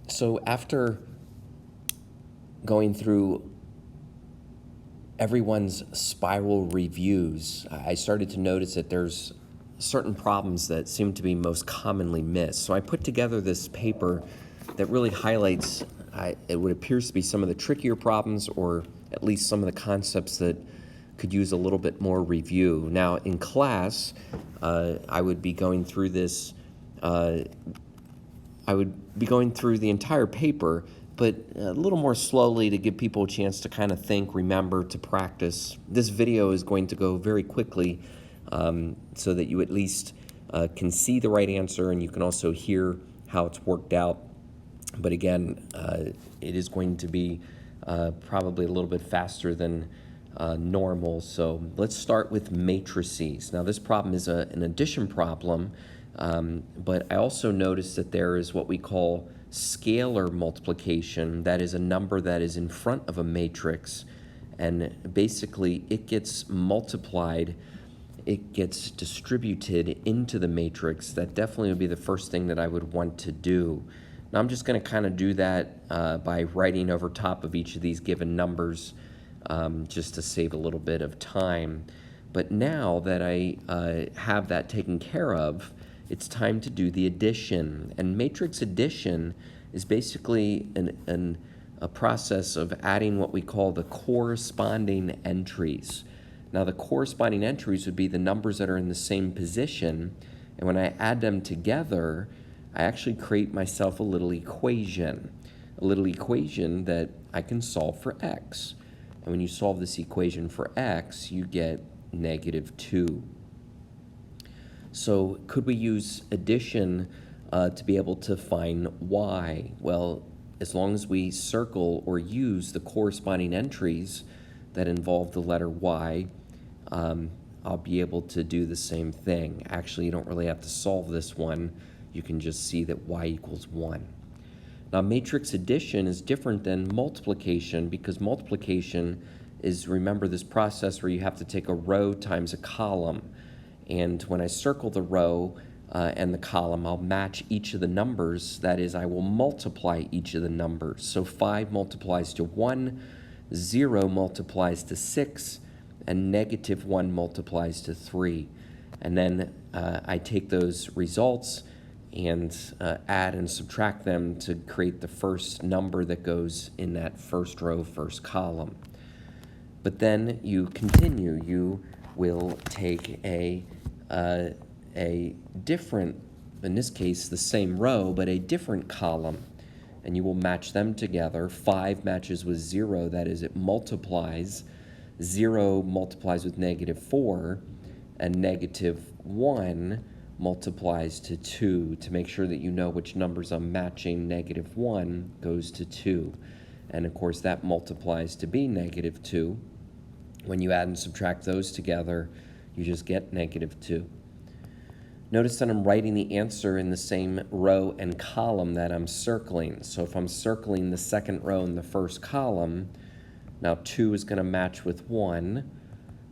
So after going through everyone's spiral reviews, I started to notice that there's certain problems that seem to be most commonly missed. So I put together this paper that really highlights what appears to be some of the trickier problems, or at least some of the concepts that could use a little bit more review. Now in class, I would be going through this I would be going through the entire paper, but a little more slowly to give people a chance to kind of think, remember, to practice. This video is going to go very quickly so that you at least can see the right answer, and you can also hear how it's worked out. But again, it is going to be probably a little bit faster than normal. So let's start with matrices. Now this problem is an addition problem, but I also noticed that there is what we call scalar multiplication. That is a number that is in front of a matrix, and basically it gets multiplied, it gets distributed into the matrix. That definitely would be the first thing that I would want to do. Now I'm just going to kind of do that by writing over top of each of these given numbers just to save a little bit of time. But now that I have that taken care of, it's time to do the addition. And matrix addition is basically a process of adding what we call the corresponding entries. Now the corresponding entries would be the numbers that are in the same position, and when I add them together, I actually create myself a little equation that I can solve for x. And when you solve this equation for x, you get -2. So could we use addition to be able to find y? Well, as long as we circle or use the corresponding entries that involve the letter y, I'll be able to do the same thing. Actually, you don't really have to solve this one. You can just see that y equals 1. Now, matrix addition is different than multiplication, because multiplication is, remember, this process where you have to take a row times a column. And when I circle the row and the column, I'll match each of the numbers. That is, I will multiply each of the numbers. So 5 multiplies to 1, 0 multiplies to 6, and -1 multiplies to 3. And then I take those results and add and subtract them to create the first number that goes in that first row, first column. But then you continue. You will take a different, in this case, the same row, but a different column, and you will match them together. 5 matches with 0, that is, it multiplies. 0 multiplies with -4, and -1 multiplies to 2, to make sure that you know which numbers I'm matching. -1 goes to 2, and of course that multiplies to be -2. When you add and subtract those together, you just get -2. Notice that I'm writing the answer in the same row and column that I'm circling. So if I'm circling the second row in the first column, now 2 is going to match with 1.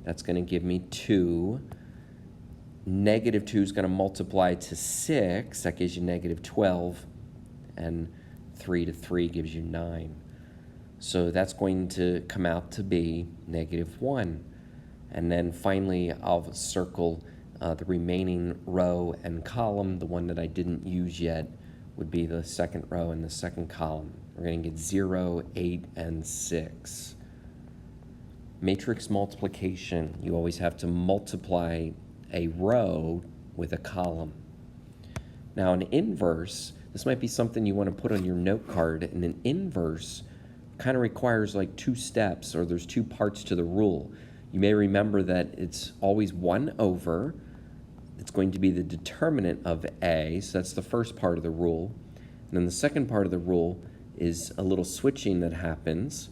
That's going to give me 2. -2 is going to multiply to 6. That gives you -12. And 3 to 3 gives you 9. So that's going to come out to be -1. And then finally, I'll circle the remaining row and column. The one that I didn't use yet would be the second row and the second column. We're going to get 0, 8, and 6. Matrix multiplication, you always have to multiply a row with a column. Now an inverse, this might be something you want to put on your note card, and an inverse kind of requires like 2 steps, or there's 2 parts to the rule. You may remember that it's always 1 over. It's going to be the determinant of A, so that's the first part of the rule. And then the second part of the rule is a little switching that happens.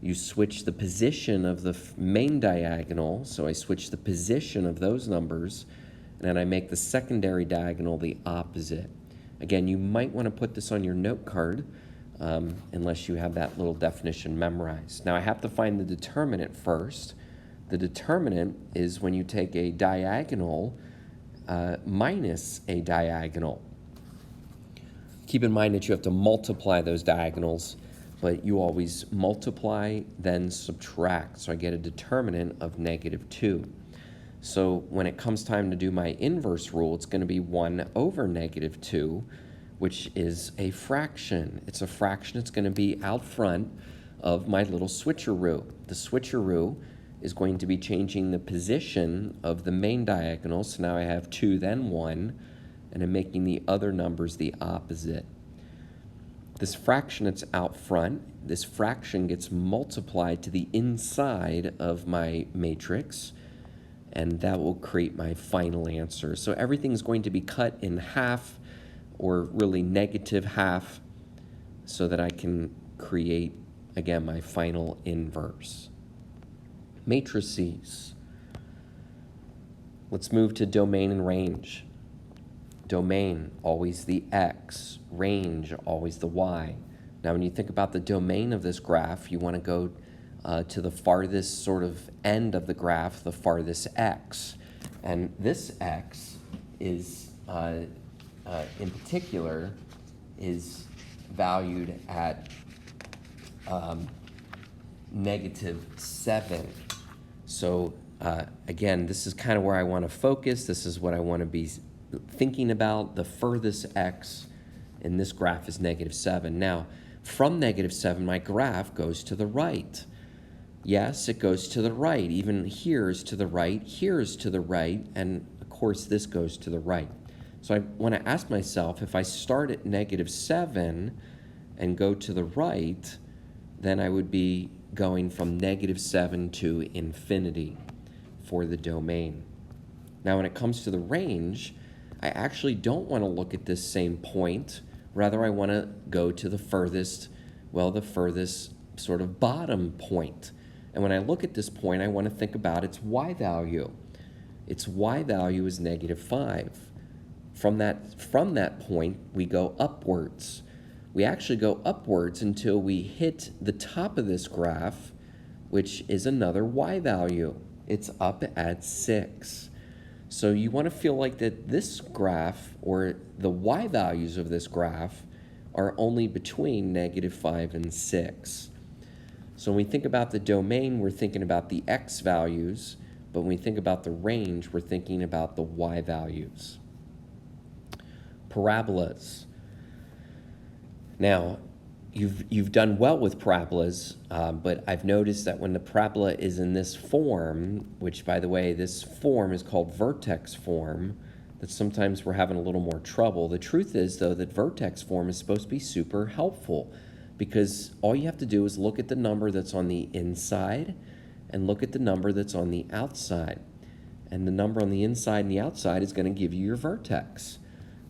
You switch the position of the main diagonal, so I switch the position of those numbers, and then I make the secondary diagonal the opposite. Again, you might want to put this on your note card unless you have that little definition memorized. Now I have to find the determinant first. The determinant is when you take a diagonal minus a diagonal. Keep in mind that you have to multiply those diagonals, but you always multiply, then subtract. So I get a determinant of -2. So when it comes time to do my inverse rule, it's going to be 1 over -2, which is a fraction. It's a fraction. It's going to be out front of my little switcheroo. The switcheroo is going to be changing the position of the main diagonal. So now I have 2, then 1, and I'm making the other numbers the opposite. This fraction that's out front, this fraction gets multiplied to the inside of my matrix, and that will create my final answer. So everything's going to be cut in half, or really -1/2, so that I can create, again, my final inverse. Matrices. Let's move to domain and range. Domain, always the x. Range, always the y. Now, when you think about the domain of this graph, you want to go to the farthest sort of end of the graph, the farthest x. And this x is, in particular, is valued at -7. So again, this is kind of where I want to focus. This is what I want to be thinking about. The furthest x in this graph is -7. Now, from -7, my graph goes to the right. Yes, it goes to the right. Even here is to the right, here is to the right, and of course this goes to the right. So I want to ask myself, if I start at -7 and go to the right, then I would be going from -7 to infinity for the domain. Now, when it comes to the range, I actually don't want to look at this same point. Rather, I want to go to the furthest, well, the furthest sort of bottom point. And when I look at this point, I want to think about its y value. Its y value is -5. From that point, we go upwards. We actually go upwards until we hit the top of this graph, which is another y value. It's up at 6. So you want to feel like that this graph, or the y values of this graph, are only between -5 and 6. So when we think about the domain, we're thinking about the x values, but when we think about the range, we're thinking about the y values. Parabolas. Now, you've done well with parabolas, but I've noticed that when the parabola is in this form, which, by the way, this form is called vertex form, that sometimes we're having a little more trouble. The truth is, though, that vertex form is supposed to be super helpful, because all you have to do is look at the number that's on the inside and look at the number that's on the outside. And the number on the inside and the outside is going to give you your vertex,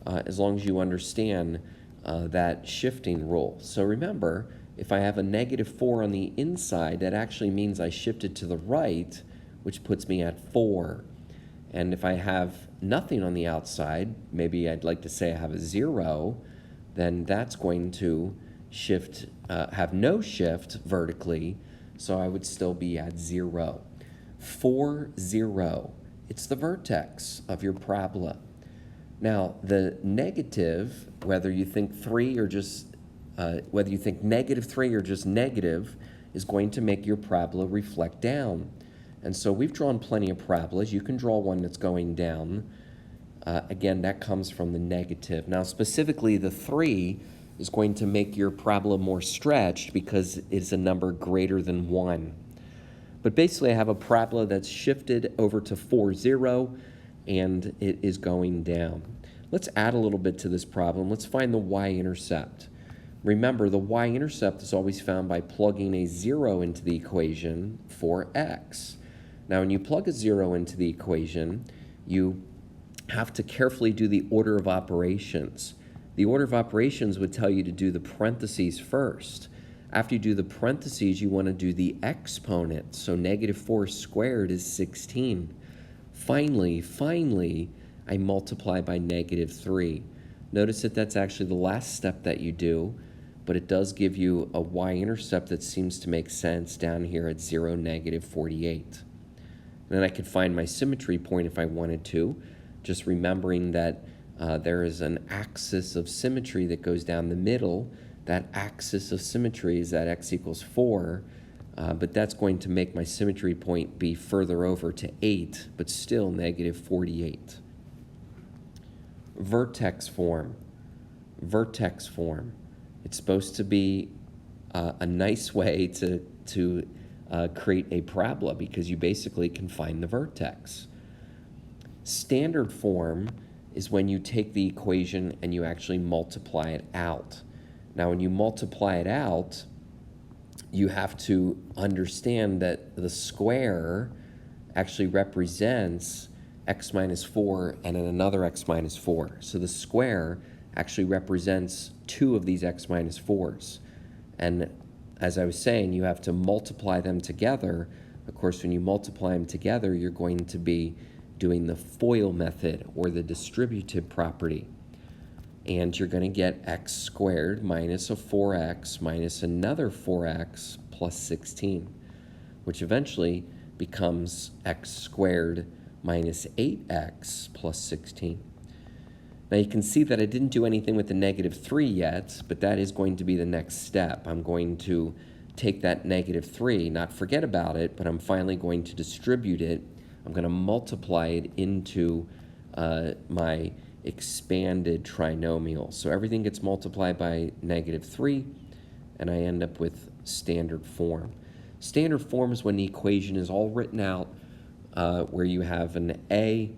as long as you understand that shifting rule. So remember, if I have a -4 on the inside, that actually means I shifted to the right, which puts me at 4. And if I have nothing on the outside, maybe I'd like to say I have a 0, then that's going to shift, have no shift vertically, so I would still be at 0. 4, 0. It's the vertex of your parabola. Now, the negative, whether you think -3 or just negative, is going to make your parabola reflect down. And so we've drawn plenty of parabolas. You can draw one that's going down. Again, that comes from the negative. Now, specifically, the 3 is going to make your parabola more stretched because it's a number greater than 1. But basically, I have a parabola that's shifted over to 4, 0, and it is going down. Let's add a little bit to this problem. Let's find the y-intercept. Remember, the y-intercept is always found by plugging a 0 into the equation for x. Now, when you plug a 0 into the equation, you have to carefully do the order of operations. The order of operations would tell you to do the parentheses first. After you do the parentheses, you want to do the exponent. So -4 squared is 16. Finally, I multiply by -3. Notice that that's actually the last step that you do, but it does give you a y-intercept that seems to make sense down here at 0, -48. And then I could find my symmetry point if I wanted to, just remembering that there is an axis of symmetry that goes down the middle. That axis of symmetry is at x equals 4, but that's going to make my symmetry point be further over to 8, but still negative 48. Vertex form. Vertex form. It's supposed to be a nice way to create a parabola because you basically can find the vertex. Standard form is when you take the equation and you actually multiply it out. Now, when you multiply it out, you have to understand that the square actually represents x minus 4 and then another x minus 4. So the square actually represents 2 of these x minus 4s. And as I was saying, you have to multiply them together. Of course, when you multiply them together, you're going to be doing the FOIL method or the distributive property. And you're going to get x squared minus a 4x minus another 4x plus 16, which eventually becomes x squared minus 8x plus 16. Now you can see that I didn't do anything with the negative 3 yet, but that is going to be the next step. I'm going to take that negative 3, not forget about it, but I'm finally going to distribute it. I'm going to multiply it into my expanded trinomial. So everything gets multiplied by negative 3, and I end up with standard form. Standard form is when the equation is all written out, where you have an A,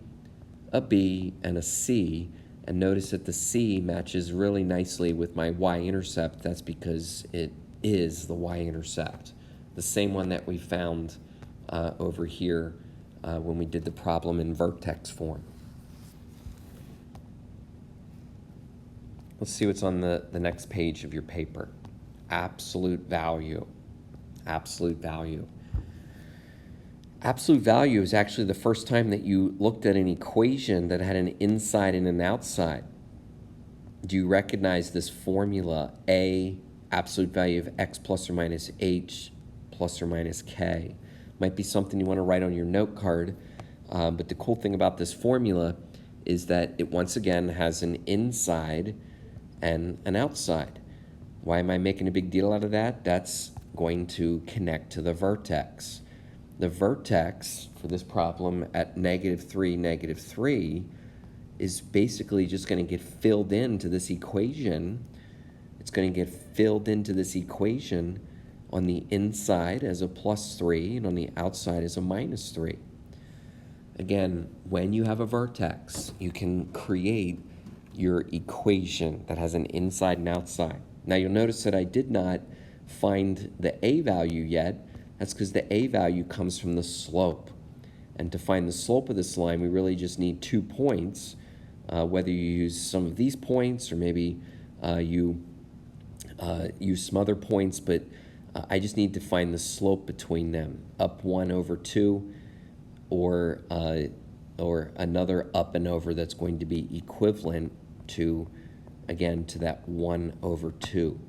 a B, and a C. And notice that the C matches really nicely with my y-intercept. That's because it is the y-intercept, the same one that we found over here when we did the problem in vertex form. Let's see what's on the next page of your paper. Absolute value. Absolute value. Absolute value is actually the first time that you looked at an equation that had an inside and an outside. Do you recognize this formula? A, absolute value of x plus or minus h plus or minus k. Might be something you want to write on your note card, but the cool thing about this formula is that it once again has an inside and an outside. Why am I making a big deal out of that? That's going to connect to the vertex. The vertex for this problem at negative 3 is basically just going to get filled into this equation. It's going to get filled into this equation on the inside as a plus 3 and on the outside as a minus 3. Again, when you have a vertex, you can create your equation that has an inside and outside. Now you'll notice that I did not find the a value yet. That's because the a value comes from the slope. And to find the slope of this line, we really just need 2 points, whether you use some of these points or maybe you use some other points, but I just need to find the slope between them, up 1 over 2 or another up and over that's going to be equivalent to, again, to that 1 over 2.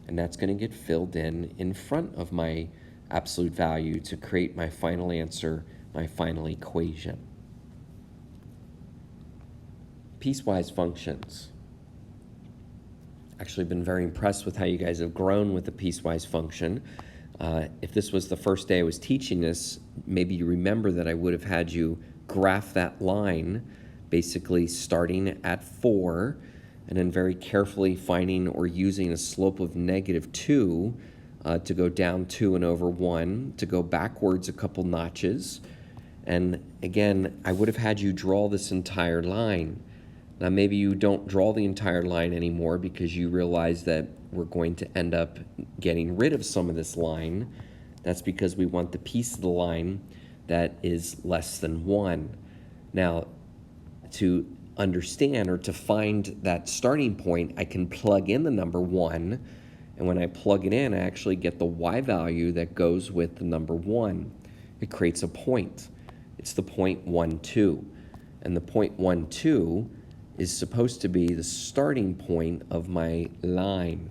And that's going to get filled in front of my absolute value to create my final answer, my final equation. Piecewise functions. Actually been very impressed with how you guys have grown with the piecewise function. If this was the first day I was teaching this, maybe you remember that I would have had you graph that line, basically starting at 4, and then very carefully finding or using a slope of negative 2 to go down 2 and over 1, to go backwards a couple notches. And again, I would have had you draw this entire line. Now maybe you don't draw the entire line anymore because you realize that we're going to end up getting rid of some of this line. That's because we want the piece of the line that is less than 1. Now, to understand or to find that starting point, I can plug in the number 1. And when I plug it in, I actually get the y value that goes with the number 1. It creates a point. It's the point 1, 2. And the point 1, 2 is supposed to be the starting point of my line.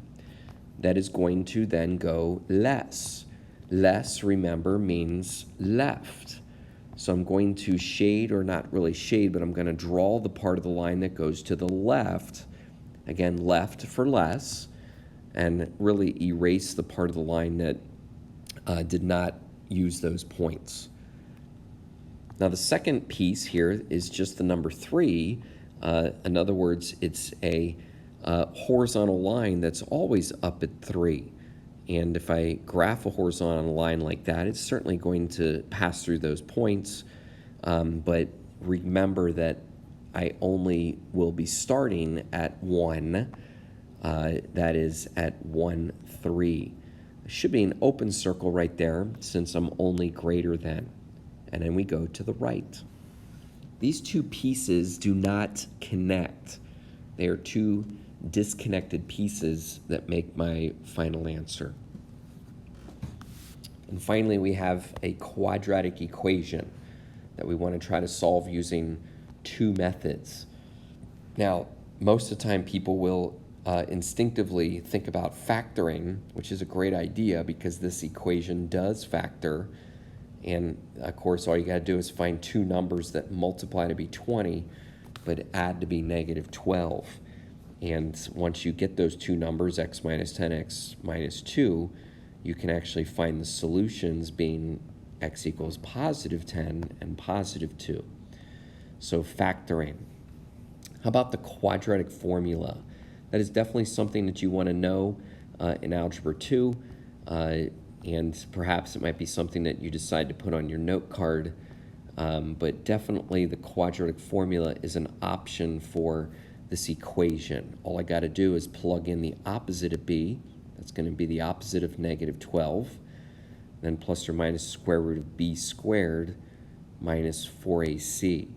That is going to then go less. Less, remember, means left. So I'm going to shade, or not really shade, but I'm going to draw the part of the line that goes to the left. Again, left for less, and really erase the part of the line that did not use those points. Now the second piece here is just the number 3. In other words, it's a horizontal line that's always up at 3. And if I graph a horizontal line like that, it's certainly going to pass through those points. But remember that I only will be starting at 1. That is at 1, 3. There should be an open circle right there since I'm only greater than. And then we go to the right. These two pieces do not connect. They are two disconnected pieces that make my final answer. And finally, we have a quadratic equation that we want to try to solve using 2 methods. Now, most of the time people will instinctively think about factoring, which is a great idea because this equation does factor. And of course, all you got to do is find 2 numbers that multiply to be 20, but add to be negative 12. And once you get those 2 numbers, x minus 10, x minus 2, you can actually find the solutions being x equals positive 10 and positive 2. So factoring. How about the quadratic formula? That is definitely something that you want to know in Algebra 2. And perhaps it might be something that you decide to put on your note card. But definitely the quadratic formula is an option for this equation. All I got to do is plug in the opposite of b. That's going to be the opposite of negative 12. Then plus or minus square root of b squared minus 4ac.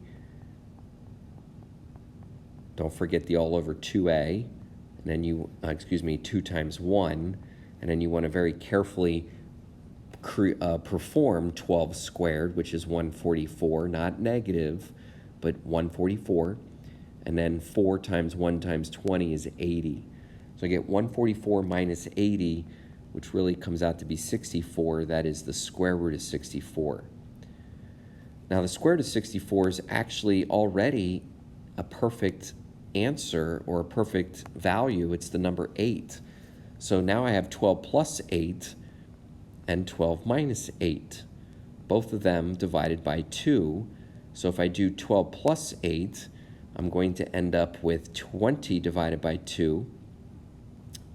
Don't forget the all over 2a. And then you, 2 times 1. And then you want to very carefully perform 12 squared, which is 144, not negative, but 144. And then 4 times 1 times 20 is 80. So I get 144 minus 80, which really comes out to be 64. That is the square root of 64. Now the square root of 64 is actually already a perfect answer or a perfect value. It's the number 8. So now I have 12 plus 8 and 12 minus 8, both of them divided by 2. So if I do 12 plus 8, I'm going to end up with 20 divided by 2.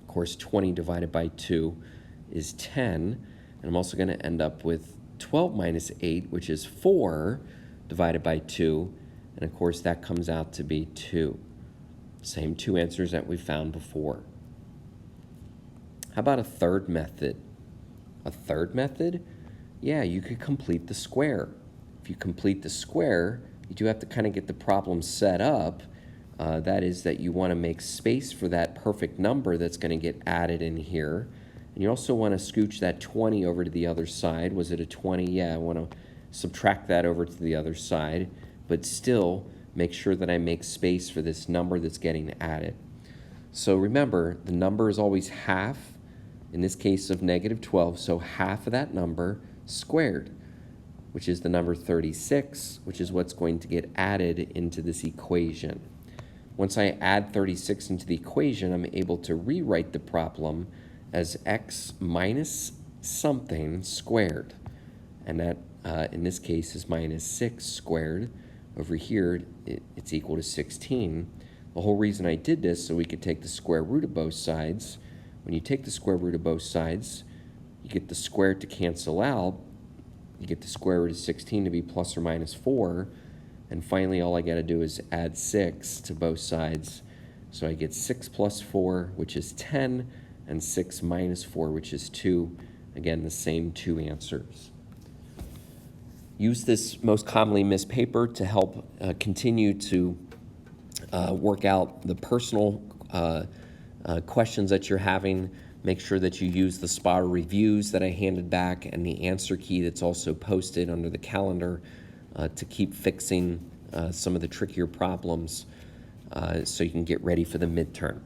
Of course, 20 divided by 2 is 10. And I'm also going to end up with 12 minus 8, which is 4 divided by 2. And of course, that comes out to be 2. Same 2 answers that we found before. How about a third method? A third method? Yeah, you could complete the square. If you complete the square, you do have to kind of get the problem set up. That is that you want to make space for that perfect number that's going to get added in here. And you also want to scooch that 20 over to the other side. Was it a 20? Yeah, I want to subtract that over to the other side. But still, make sure that I make space for this number that's getting added. So remember, the number is always half, in this case of negative 12, so half of that number squared, which is the number 36, which is what's going to get added into this equation. Once I add 36 into the equation, I'm able to rewrite the problem as x minus something squared. And that, in this case, is minus 6 squared. Over here, it's equal to 16. The whole reason I did this so we could take the square root of both sides. When you take the square root of both sides, you get the square to cancel out. You get the square root of 16 to be plus or minus 4. And finally, all I got to do is add 6 to both sides. So I get 6 plus 4, which is 10, and 6 minus 4, which is 2. Again, the same 2 answers. Use this most commonly missed paper to help continue to work out the personal questions that you're having. Make sure that you use the spotter reviews that I handed back and the answer key that's also posted under the calendar to keep fixing some of the trickier problems so you can get ready for the midterm.